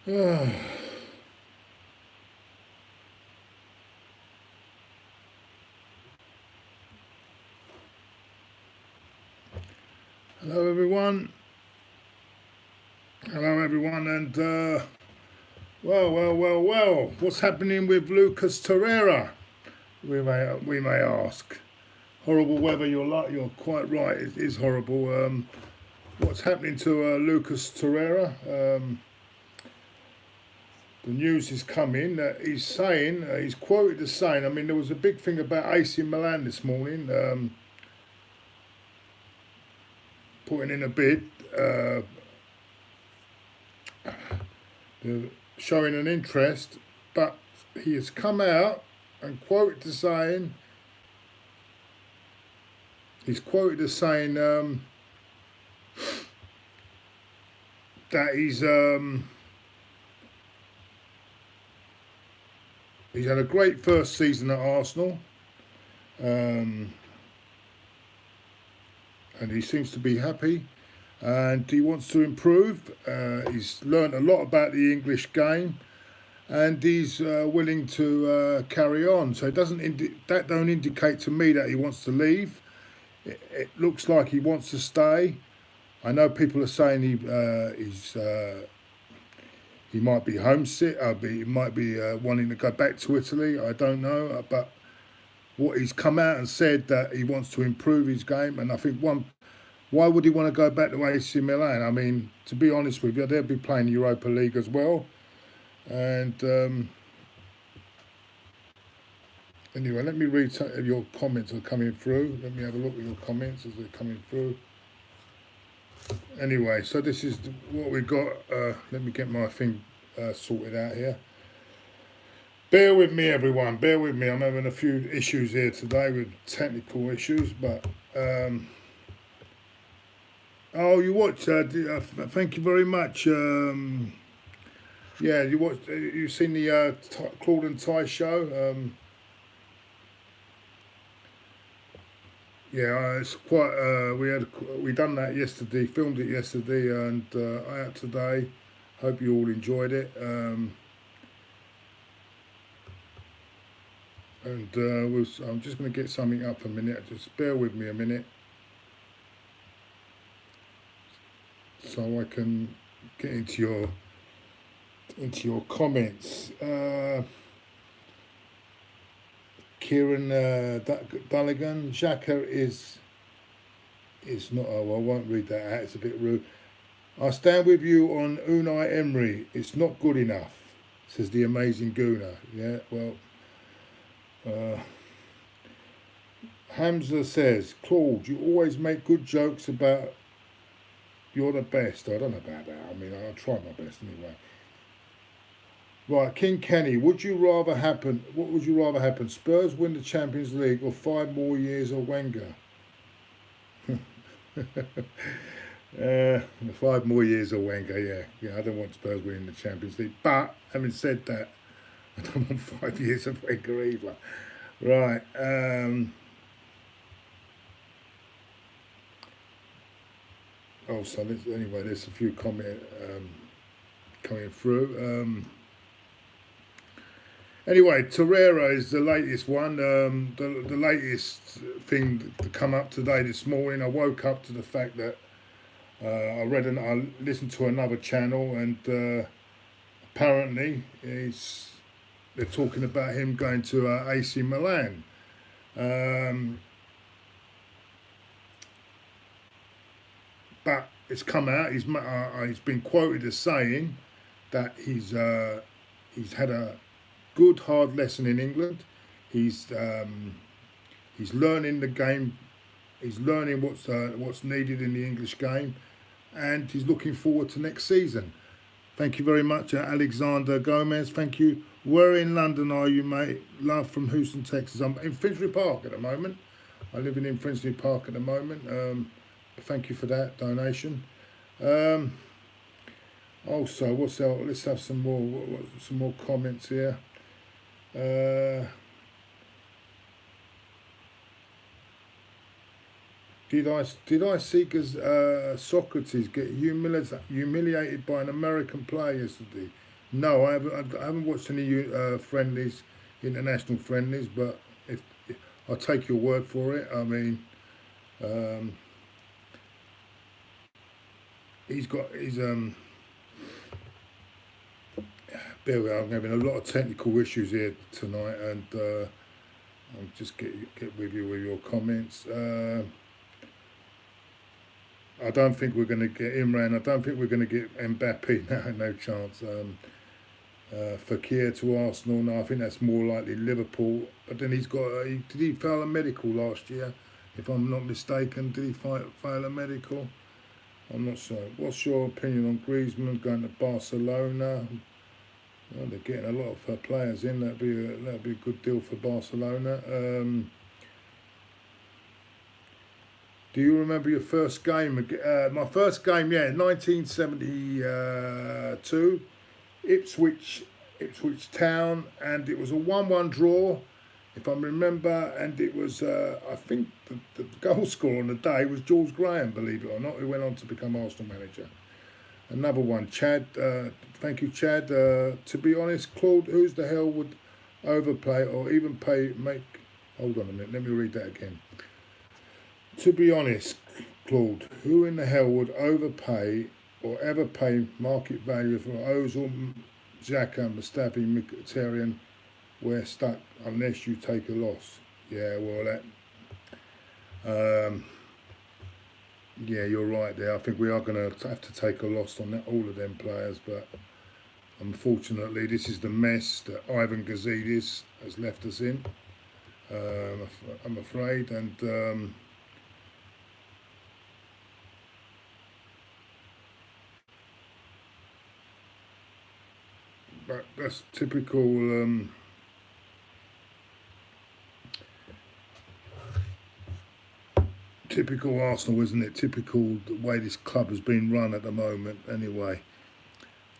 Hello everyone. Hello everyone, and well. What's happening with Lucas Torreira? We may ask. Horrible weather. You're quite right. It is horrible. What's happening to Lucas Torreira? The news is coming that he's saying he's quoted as saying. I mean, there was a big thing about AC Milan this morning, putting in a bid. Showing an interest, but he has come out and quoted as saying he's quoted as saying that he's had a great first season at Arsenal, um, and he seems to be happy. And he wants to improve. He's learned a lot about the English game, and he's willing to carry on. So it that don't indicate to me that he wants to leave. It looks like he wants to stay. I know people are saying he might be homesick. He might be wanting to go back to Italy. I don't know, but what he's come out and said that he wants to improve his game, and I think why would he want to go back to AC Milan? I mean, to be honest with you, they'll be playing Europa League as well. And anyway, let me read some of your comments are coming through. Let me have a look at your comments as they're coming through. Anyway, so this is what we got. Let me get my thing sorted out here. Bear with me, everyone. Bear with me. I'm having a few issues here today with technical issues, but. Oh, you watched? Thank you very much. Yeah, you watched. You seen the Claude and Ty show? Yeah, it's quite. We done that yesterday. Filmed it yesterday, and out today. Hope you all enjoyed it. And I'm just going to get something up a minute. Just bear with me a minute, so I can get into your comments. Kieran Dulligan, Xhaka is not. Oh, I won't read that out. It's a bit rude. I stand with you on Unai Emery. It's not good enough, says the amazing Gooner. Yeah, well, uh, Hamza says, Claude, you always make good jokes about you're the best. I don't know about that. I mean, I'll try my best anyway. Right, King Kenny, would you rather happen? What would you rather happen? Spurs win the Champions League or 5 more years of Wenger? 5 more years of Wenger, yeah. I don't want Spurs winning the Champions League, but having said that, I don't want 5 years of Wenger either. Right. Anyway, there's a few comments coming through. Anyway, Torreira is the latest one. The latest thing to come up today this morning. I woke up to the fact that I listened to another channel, and apparently they're talking about him going to AC Milan. But it's come out. He's been quoted as saying that he's had a good hard lesson in England. He's learning the game. He's learning what's needed in the English game, and he's looking forward to next season. Thank you very much, Alexander Gomez. Thank you. Where in London are you, mate? Love from Houston, Texas. I'm in Finsbury Park at the moment. I live in Finsbury Park at the moment. Thank you for that donation. Also, what's else? Let's have some more comments here. Did I see Socrates get humiliated by an American player yesterday? No, I haven't watched any friendlies, international friendlies, but if I'll take your word for it. I mean, um, he's Bill, I'm having a lot of technical issues here tonight, and I'll just get with you with your comments. I don't think we're going to get Imran. I don't think we're going to get Mbappe. No, no chance. Fakir to Arsenal. No, I think that's more likely Liverpool. But then he's got. Did he fail a medical last year? If I'm not mistaken, did he fail a medical? I'm not sure. What's your opinion on Griezmann going to Barcelona? Well, they're getting a lot of players in. That'd be a good deal for Barcelona. Do you remember your first game? My first game, yeah, 1972, Ipswich, Ipswich Town, and it was a 1-1 draw, if I remember. And it was, I think, the goal scorer on the day was George Graham, believe it or not, who went on to become Arsenal manager. Another one, Chad. Thank you, Chad. To be honest, Claude, who's the hell would overplay or even make? Hold on a minute. Let me read that again. To be honest, Claude, who in the hell would overpay or ever pay market value for Ozil, Xhaka, Mustafi, Mkhitaryan? We're stuck unless you take a loss. Yeah, well, yeah, you're right there. I think we are going to have to take a loss on all of them players, but unfortunately, this is the mess that Ivan Gazidis has left us in. I'm afraid, and but that's typical Arsenal, isn't it? Typical the way this club has been run at the moment. Anyway,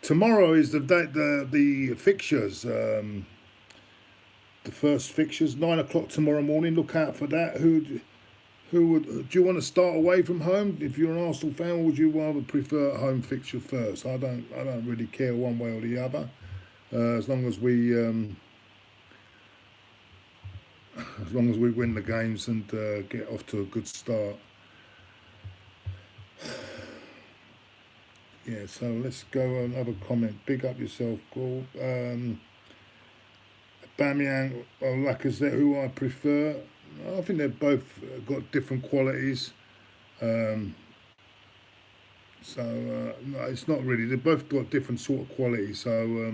tomorrow is the fixtures. The first fixtures, 9 o'clock tomorrow morning. Look out for that. Who would do you want to start away from home? If you're an Arsenal fan, or would you rather prefer a home fixture first? I don't really care one way or the other. As long as we win the games and get off to a good start. Yeah, so let's go another comment. Big up yourself, Paul. Bamiyang or Lacazette, who I prefer. I think they've both got different qualities. So no, it's not really. They've both got different sort of qualities. So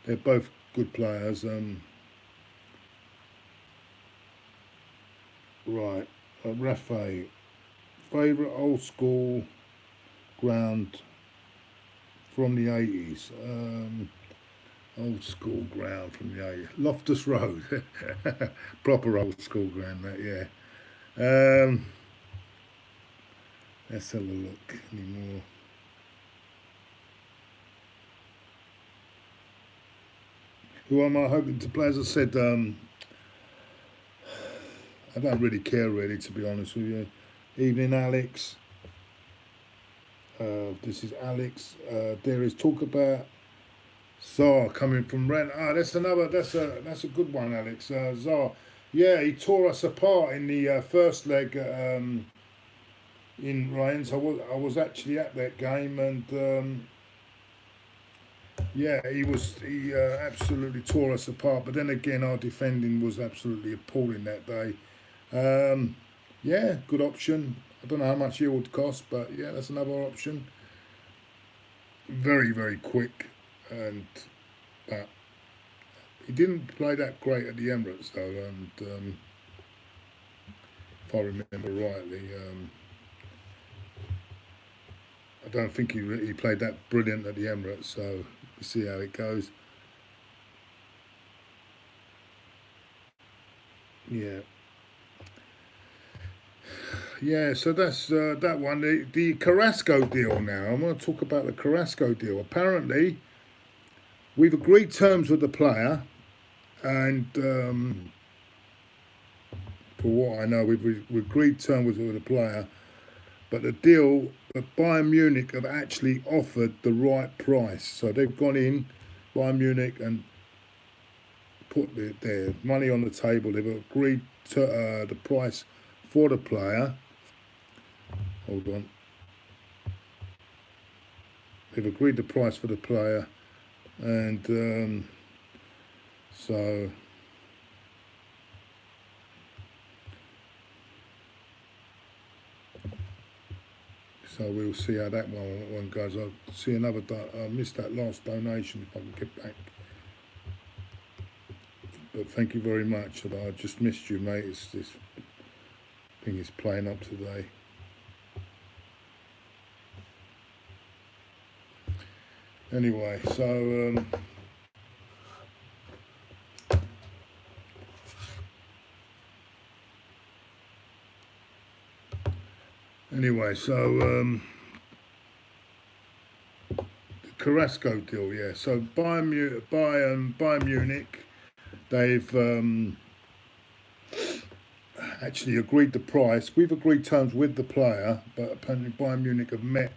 they're both good players. Right, Rafa, favourite old school ground from the 80s. Old school ground from the 80s. Loftus Road. Proper old school ground, that, yeah. Let's have a look. Any more? Who am I hoping to play? As I said, I don't really care, really, to be honest with you. Evening, Alex. This is Alex. There is talk about Zar coming from Rent. That's a good one, Alex. Zar, yeah, he tore us apart in the first leg in Rennes. I was actually at that game, and yeah, he absolutely tore us apart. But then again, our defending was absolutely appalling that day. Yeah, good option. I don't know how much it would cost, but yeah, that's another option. Very, very quick, and but he didn't play that great at the Emirates though, and if I remember rightly, I don't think he played that brilliant at the Emirates. So we'll see how it goes. Yeah. Yeah, so that's that one. The Carrasco deal now. I want to talk about the Carrasco deal. Apparently, we've agreed terms with the player, and for what I know, we've agreed terms with the player, but the deal, but Bayern Munich have actually offered the right price. So they've gone in. Bayern Munich and put their money on the table. They've agreed to the price for the player. Hold on. They've agreed the price for the player, and so we'll see how that one goes. I'll see another. I missed that last donation if I can get back. But thank you very much. I just missed you, mate. It's this thing is playing up today. Anyway, so the Carrasco deal, yeah. So Bayern Munich, they've actually agreed the price. We've agreed terms with the player, but apparently Bayern Munich have met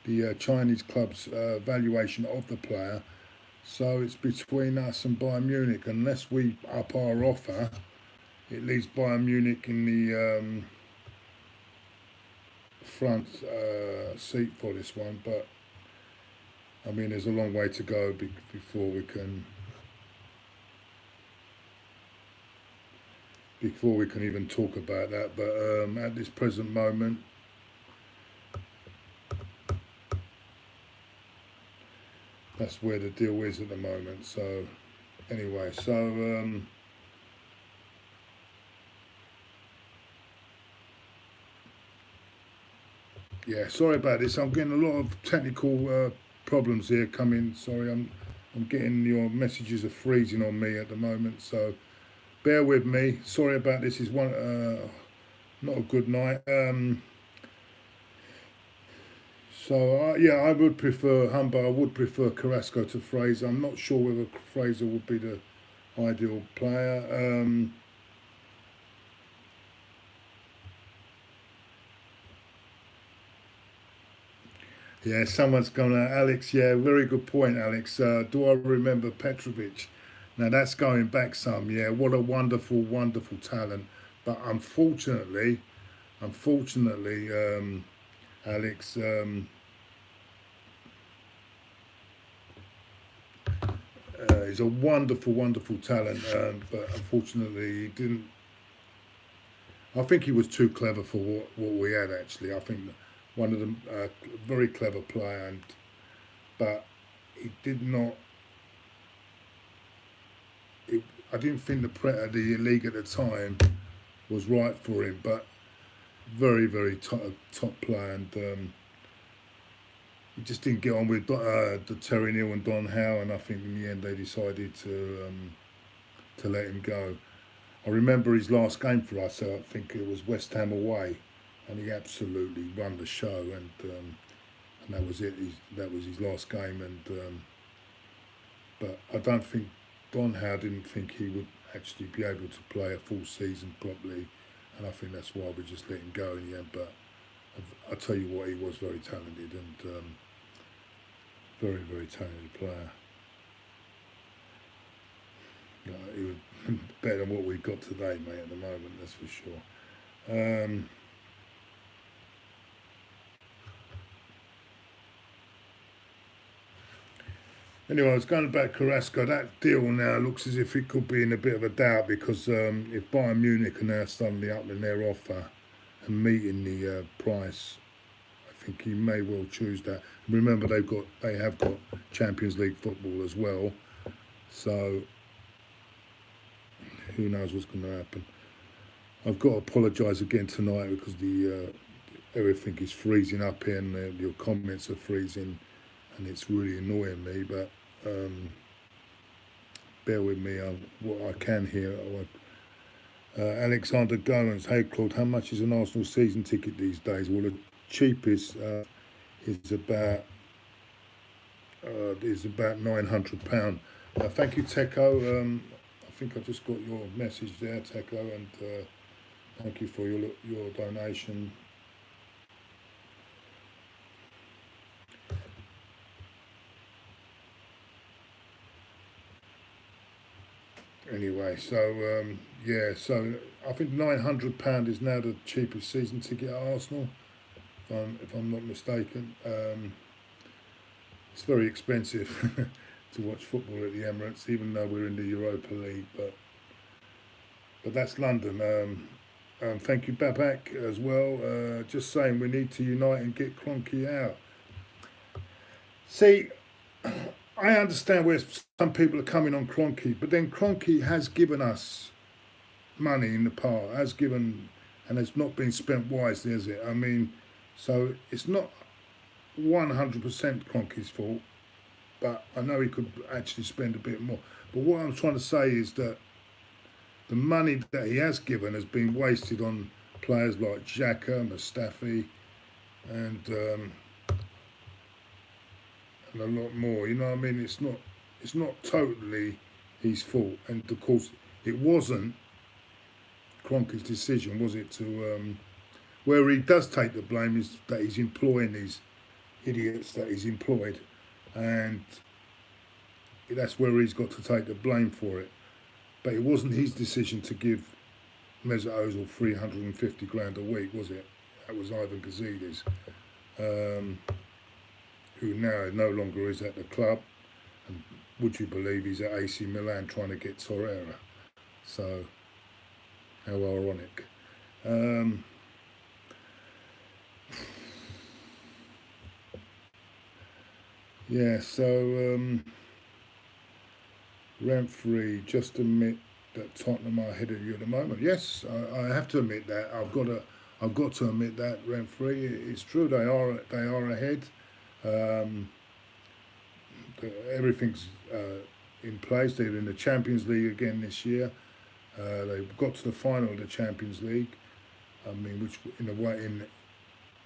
the Chinese club's valuation of the player. So it's between us and Bayern Munich. Unless we up our offer, it leaves Bayern Munich in the front seat for this one. But I mean, there's a long way to go before we can even talk about that. But at this present moment, that's where the deal is at the moment. So anyway, yeah, sorry about this. I'm getting a lot of technical problems here coming. Sorry, I'm getting your messages are freezing on me at the moment. So bear with me. Sorry about this. Is one not a good night. Yeah, I would prefer Humber. I would prefer Carrasco to Fraser. I'm not sure whether Fraser would be the ideal player. Yeah, someone's gonna Alex. Yeah, very good point, Alex. Do I remember Petrovic? Now that's going back some. Yeah, what a wonderful, wonderful talent. But unfortunately, Alex. He's a wonderful, wonderful talent, but unfortunately, he didn't. I think he was too clever for what we had. Actually, I think one of them very clever player, but he did not. I didn't think the league at the time was right for him, but very, very top player, and he just didn't get on with the Terry Neal and Don Howe, and I think in the end they decided to let him go. I remember his last game for us. I think it was West Ham away, and he absolutely run the show, and that was it. That was his last game, and but I don't think Don Howe didn't think he would actually be able to play a full season properly, and I think that's why we just let him go in the end. But I tell you what, he was very talented, and very, very talented player. He was better than what we've got today, mate, at the moment, that's for sure. Anyway, I was going back Carrasco. That deal now looks as if it could be in a bit of a doubt, because if Bayern Munich are now suddenly upping their offer and meeting the price, I think he may well choose that. Remember, they have got Champions League football as well, so who knows what's going to happen. I've got to apologise again tonight because everything is freezing up here, and your comments are freezing, and it's really annoying me. But bear with me. What I can hear. Alexander Gomez, hey Claude, how much is an Arsenal season ticket these days? Well, the cheapest is about £900. Thank you, Teco. I think I just got your message there, Teco, and thank you for your donation. Anyway, so yeah, so I think £900 is now the cheapest season ticket at Arsenal, if I'm not mistaken. It's very expensive to watch football at the Emirates, even though we're in the Europa League. But that's London. Thank you, Babak, as well. Just saying, we need to unite and get Cronky out. See, I understand where some people are coming on Cronky, but then Cronky has given us money in the past, has given, and it's not been spent wisely, has it? I mean, so it's not 100% Cronky's fault, but I know he could actually spend a bit more. But what I'm trying to say is that the money that he has given has been wasted on players like Xhaka, Mustafi, and and a lot more. You know what I mean? It's not totally his fault, and of course it wasn't Cronky's decision, was it? To where he does take the blame is that he's employing these idiots that he's employed, and that's where he's got to take the blame for it. But it wasn't his decision to give Mesut Ozil 350 grand a week, was it? That was Ivan Gazidis, who now no longer is at the club. And would you believe he's at AC Milan trying to get Torreria? So, how ironic. Yeah, so rent-free, just admit that Tottenham are ahead of you at the moment. Yes, I have to admit that. I've got to admit that rent-free. It's true they are ahead. Um, Everything's in place. They're in the Champions League again this year. They got to the final of the Champions League. I mean, which in a way,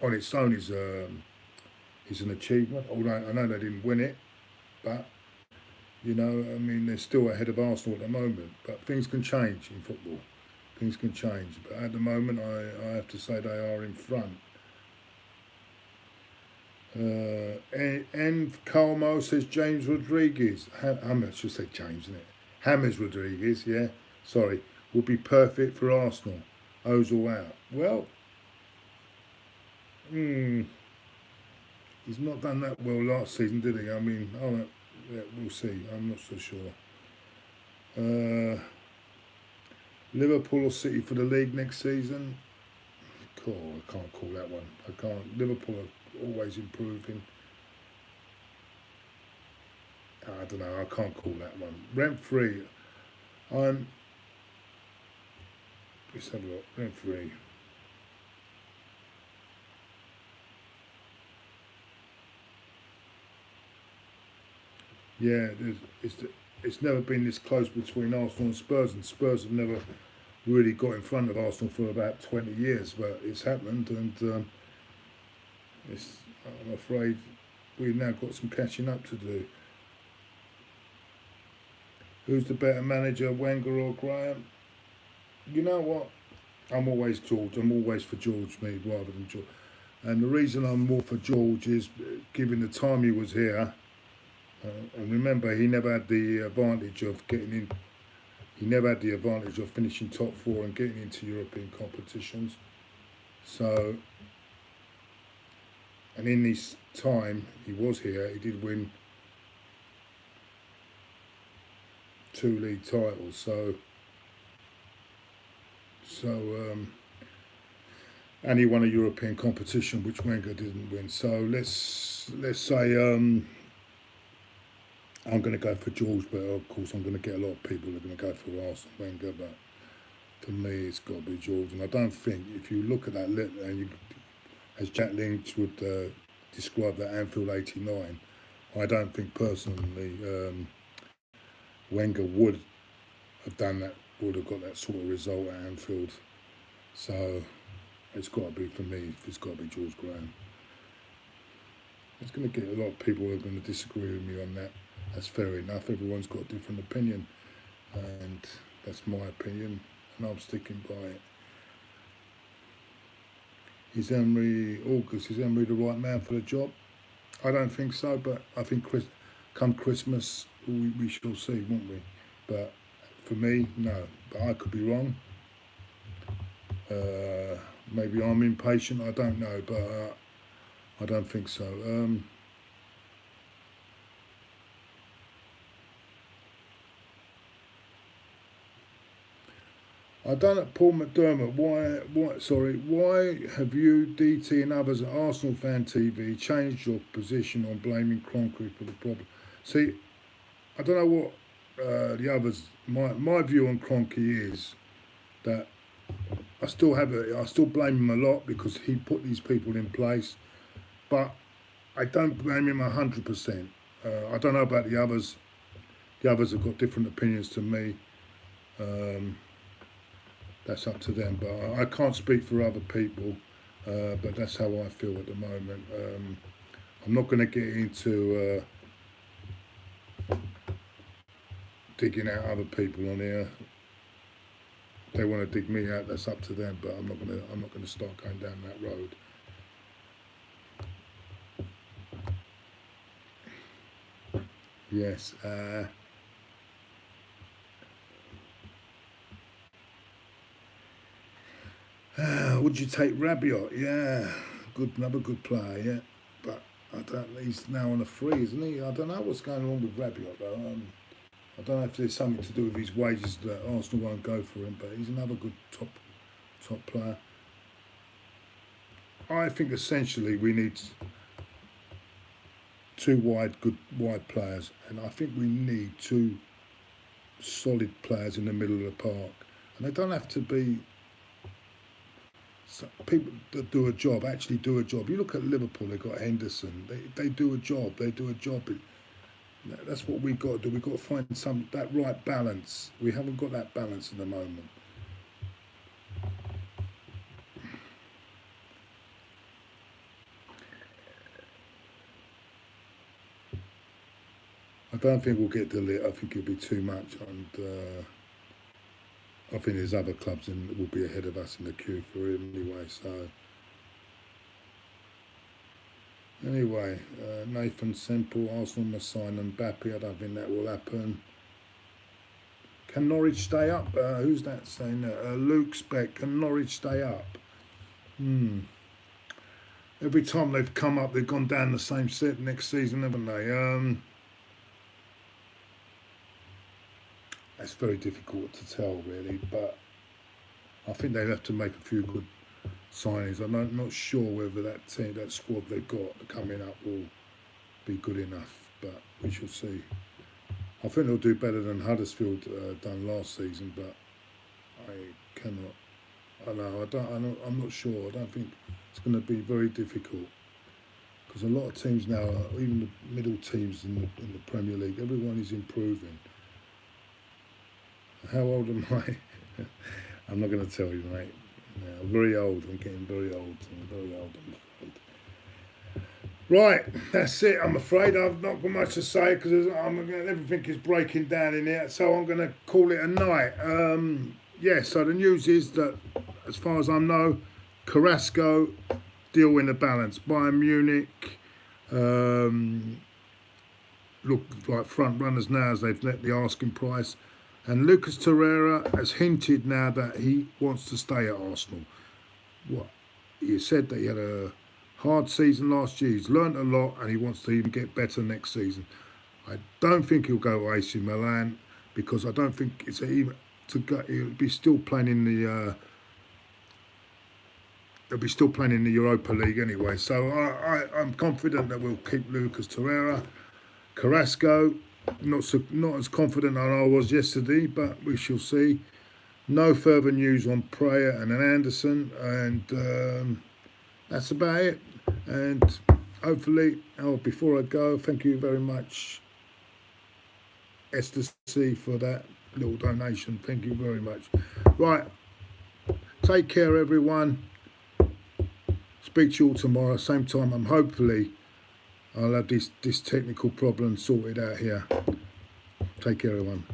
on its own is an achievement. Although I know they didn't win it, but you know, I mean, they're still ahead of Arsenal at the moment. But things can change in football. Things can change. But at the moment, I have to say they are in front. And Calmo says James Rodriguez. I should say James, isn't it? James Rodriguez, yeah. Sorry, would be perfect for Arsenal. Ozil out. Well, he's not done that well last season, did he? I mean, yeah, we'll see. I'm not so sure. Liverpool or City for the league next season? Cool, I can't call that one. I can't. Liverpool are always improving. I don't know. I can't call that one. Rent free. I'm. Let's have a look. Rent free. Yeah, it's never been this close between Arsenal and Spurs, and Spurs have never really got in front of Arsenal for about 20 years, but it's happened, and I'm afraid we've now got some catching up to do. Who's the better manager, Wenger or Graham? You know what? I'm always George. I'm always for George, me, rather than George. And the reason I'm more for George is, given the time he was here, and remember, he never had the advantage of getting in. He never had the advantage of finishing top four and getting into European competitions. So, and in this time he was here, he did win 2 league titles. And he won a European competition, which Wenger didn't win. So let's say I'm going to go for George, but of course I'm going to get a lot of people who are going to go for Arsene Wenger. But for me, it's got to be George. And I don't think, if you look at that, and as Jack Lynch would describe that Anfield '89, I don't think personally Wenger would have done that, would have got that sort of result at Anfield. So it's got to be, for me, it's got to be George Graham. It's going to get a lot of people who are going to disagree with me on that. That's fair enough. Everyone's got a different opinion, and that's my opinion, and I'm sticking by it. Is Emery the right man for the job? I don't think so, but I think come Christmas we shall see, won't we? But for me, no. But I could be wrong. Maybe I'm impatient, I don't know, but I don't think so. I don't know, Paul McDermott, why have you, DT and others at Arsenal Fan TV changed your position on blaming Kroenke for the problem? See, I don't know what the others, my view on Kroenke is that I still blame him a lot because he put these people in place, but I don't blame him 100%. I don't know about the others. The others have got different opinions to me. That's up to them, but I can't speak for other people. But that's how I feel at the moment. I'm not going to get into digging out other people on here. If they want to dig me out, that's up to them. But I'm not going to start going down that road. Yes. Would you take Rabiot? Yeah, another good player. Yeah, but he's now on a free, isn't he? I don't know what's going on with Rabiot though. I don't know if there's something to do with his wages that Arsenal won't go for him, but he's another good top player. I think essentially we need two wide players, and I think we need two solid players in the middle of the park, and they don't have to be people that do a job. Actually, do a job. You look at Liverpool; they got Henderson. They do a job. They do a job. That's what we got to do. We got to find that right balance. We haven't got that balance at the moment. I don't think we'll get the lit. I think it'll be too much, and I think there's other clubs that will be ahead of us in the queue for him anyway. So anyway, Nathan Semple, Arsenal must sign Mbappe. I don't think that will happen. Can Norwich stay up? Who's that saying that? Luke Speck, can Norwich stay up? Every time they've come up, they've gone down the same set next season, haven't they? It's very difficult to tell, really, but I think they'll have to make a few good signings. I'm not sure whether that squad they've got coming up will be good enough, but we shall see. I think they'll do better than Huddersfield done last season, but I'm not sure. I don't think it's going to be very difficult because a lot of teams now, even the middle teams in the Premier League, everyone is improving. How old am I? I'm not going to tell you, mate. No, I'm very old. I'm getting very old. I'm afraid. Right, that's it. I'm afraid I've not got much to say because everything is breaking down in here. So I'm going to call it a night. So the news is that, as far as I know, Carrasco deal in the balance. Bayern Munich look like front runners now as they've let the asking price. And Lucas Torreira has hinted now that he wants to stay at Arsenal. He said that he had a hard season last year. He's learnt a lot and he wants to even get better next season. I don't think he'll go to AC Milan because I don't think it's even to go. He'll be still playing in the. They'll be still playing in the Europa League anyway. So I'm confident that we'll keep Lucas Torreira. Carrasco, not as confident as I was yesterday, but we shall see. No further news on Prayer and Anderson, and that's about it. And hopefully, before I go, thank you very much, Esther C, for that little donation. Thank you very much. Right, take care, everyone. Speak to you all tomorrow, same time. Hopefully I'll have this technical problem sorted out here. Take care, everyone.